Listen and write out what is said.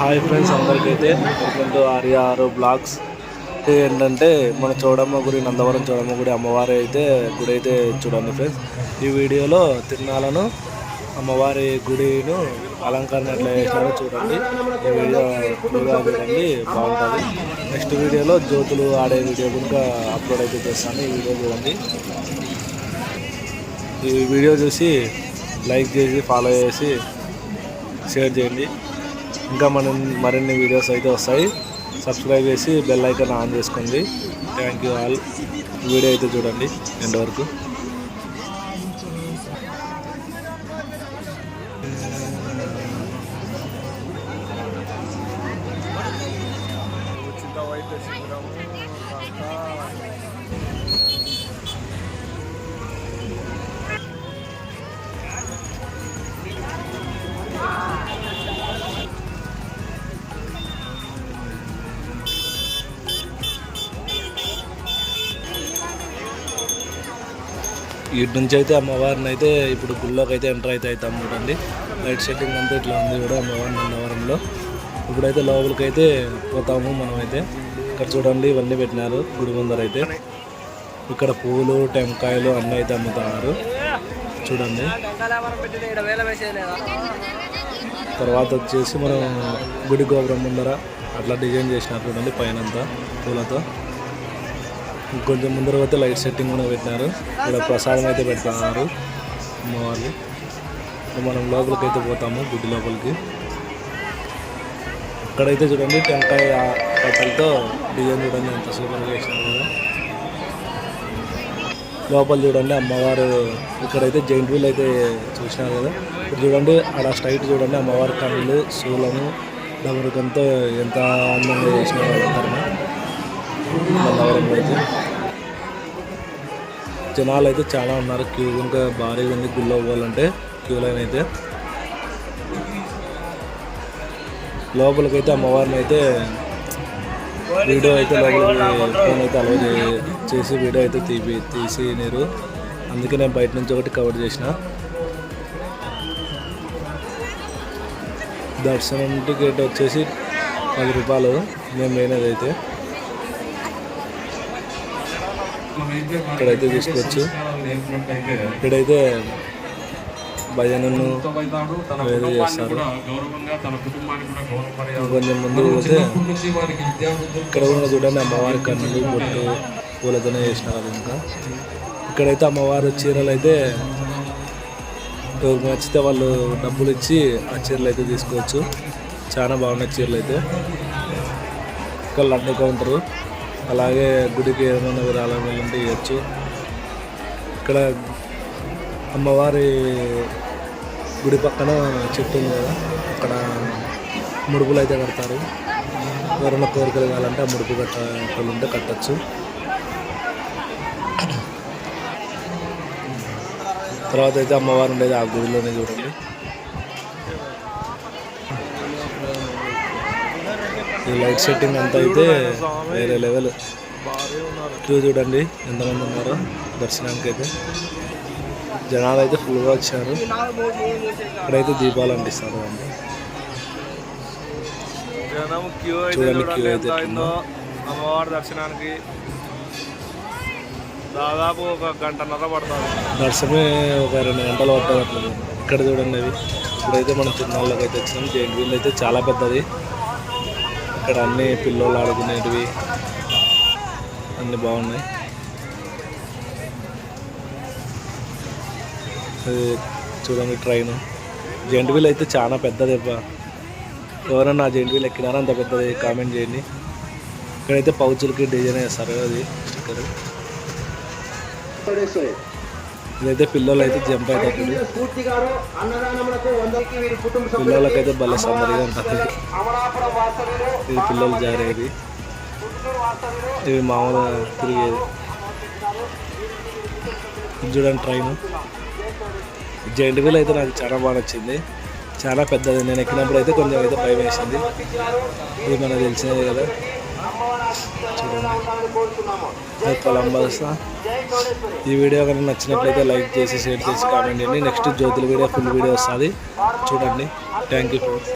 Hi friends, అందరికైతే welcome to ఆర్యాఆర్ blogs. ఏంటంటే మన చౌడమ్మ గుడి, నందవరం చౌడమ్మ గుడి అమ్మవారి గుడి అయితే చూడండి ఫ్రెండ్స్. ఈ వీడియోలో తిరునాళ్ళను, అమ్మవారి గుడిను అలంకరణ ఎట్లా చేసినారో చూడండి. ఈ వీడియో చూడండి, బాగుంటుంది. నెక్స్ట్ వీడియోలో జ్యోతులు ఆడే వీడియో కూడా అప్లోడ్ అయితే చేస్తాను. ఈ వీడియో చూడండి. ఈ వీడియో చూసి లైక్ చేసి ఫాలో చేసి షేర్ చేయండి. ఇంకా మరిన్ని వీడియోస్ అయితే వస్తాయి. సబ్స్క్రైబ్ చేసి బెల్ ఐకాన్ ఆన్ చేసుకోండి. Thank you all. వీడియో అయితే చూడండి ఎండ్ వరకు. ఇటు నుంచి అయితే అమ్మవారిని అయితే ఇప్పుడు గుళ్ళోకి అయితే ఎంటర్ అయితే అవుతాం చూడండి. లైట్ సెట్టింగ్ అంతా ఇట్లా ఉంది కూడా అమ్మవారిని నందవరంలో. ఇప్పుడైతే లోపలికి అయితే పోతాము మనమైతే. ఇక్కడ చూడండి, ఇవన్నీ పెట్టినారు గుడి ముందర అయితే. ఇక్కడ పూలు, టెంకాయలు అన్నీ అయితే అమ్ముతున్నారు చూడండి. తర్వాత వచ్చేసి మనం గుడి గోపురం ముందర అట్లా డిజైన్ చేసినారు చూడండి, పైనంతా పూలతో. కొంచెం ముందర అయితే లైట్ సెట్టింగ్ కూడా పెట్టినారు. ఇక్కడ ప్రసాదం అయితే పెడుతున్నారు అమ్మవారిని. మనం లోపలికి అయితే పోతాము, గుడి లోపలికి. ఇక్కడైతే చూడండి టెంకాయ కట్టలతో డిజైన్ చూడండి ఎంత సూపర్గా చేసినారు కదా. లోపల చూడండి అమ్మవారు. ఇక్కడైతే జైంట్ వీల్ అయితే చూసినారు కదా. ఇప్పుడు చూడండి అలా స్ట్రైట్ చూడండి అమ్మవారి కళ్ళు, శూలము, డమరుకంతో ఎంత అందంగా చేసినారు అలంకరణ నందవరంలో అయితే. జనాలు అయితే చాలా ఉన్నారు. క్యూ ఇంకా భారీగా ఉంది గుళ్ళో పోవాలంటే. క్యూ లైన్ అయితే లోపలికైతే అమ్మవారిని అయితే వీడియో అయితే లోపలికి ఫోన్ అయితే అలౌ చేసి వీడియో అయితే తీసి నీరు. అందుకే నేను బయట నుంచి ఒకటి కవర్ చేసిన. దర్శనం టికెట్ వచ్చేసి 10 రూపాయలు మేము పోయినది అయితే. ఇక్కడైతే తీసుకోవచ్చు. ఇక్కడైతే భజనను వేరే చేస్తారు. కొంచెం ముందు పోతే ఇక్కడ కూడా చూడండి అమ్మవారి కన్నులు, బొట్టు పూలతోనే చేసినారు. ఇంకా ఇక్కడైతే అమ్మవారి చీరలు అయితే ఎవరికి నచ్చితే వాళ్ళు డబ్బులు ఇచ్చి ఆ చీరలు అయితే తీసుకోవచ్చు. చాలా బాగున్నాయి చీరలు అయితే. ఇక్కడ లడ్డు కౌంటరు, అలాగే గుడికి ఏమైనా విరాళం వెళ్ళంటే ఇవ్వచ్చు. ఇక్కడ అమ్మవారి గుడి పక్కన చెట్టు ఉంది కదా, అక్కడ ముడుపులు అయితే కడతారు. ఎవరైనా కోరికలు కావాలంటే ఆ ముడుపు కట్టాలంటే కట్టచ్చు. తర్వాత అయితే అమ్మవారు ఉండేది ఆ గుడిలోనే చూడండి. ఈ లైట్ సెట్టింగ్ అంతా అయితే వేరే లెవెల్. క్యూ చూడండి ఎంతమంది ఉన్నారో దర్శనానికి అయితే. జనాలు అయితే ఫుల్గా వచ్చారు. ఇక్కడైతే దీపాలు అంటిస్తారు అండి. చూడండి క్యూ అయితే అమ్మవారి దర్శనానికి దాదాపు 1 గంటన్నర పడుతుంది. దర్శనమే 2 గంటలు పడుతుంది అట్లా. ఇక్కడ చూడండి అవి. ఇప్పుడైతే మనం తిరునాళ్ళకి అయితే వచ్చినాం. జైంట్ వీల్ అయితే చాలా పెద్దది. ఇక్కడ అన్ని పిల్లలు ఆడుకునేటివి అన్నీ బాగున్నాయి. అది చూడండి ట్రైన్. జైంట్ వీల్ అయితే చాలా పెద్దది. ఎవరన్నా జైంట్ వీల్ ఎక్కినారా అంత పెద్దది కామెంట్ చేయండి. ఇక్కడైతే పౌచులకి డిజైన్ వేస్తారు అది స్టిక్కర్. ఇదైతే పిల్లలు అయితే జంప్ అవుతారు. పిల్లలకైతే భలే సందడిగా ఉంటుంది. ఇది పిల్లలు జారేది, ఇవి మామూలుగా తిరిగేది. చూడండి ట్రైన్. జైంట్ వీల్ అయితే నాకు చాలా బాగా నచ్చింది. చాలా పెద్దది. నేను ఎక్కినప్పుడు అయితే కొంచెం అయితే భయం వేసింది. ఇది మనకు తెలిసినది కదా. చూడండి కొలంబస్. ఈ వీడియో కనుక నచ్చినట్లయితే లైక్ చేసి షేర్ చేసి కామెంట్ చేయండి. Next Jyothula video full video వస్తుంది చూడండి. Thank you friends.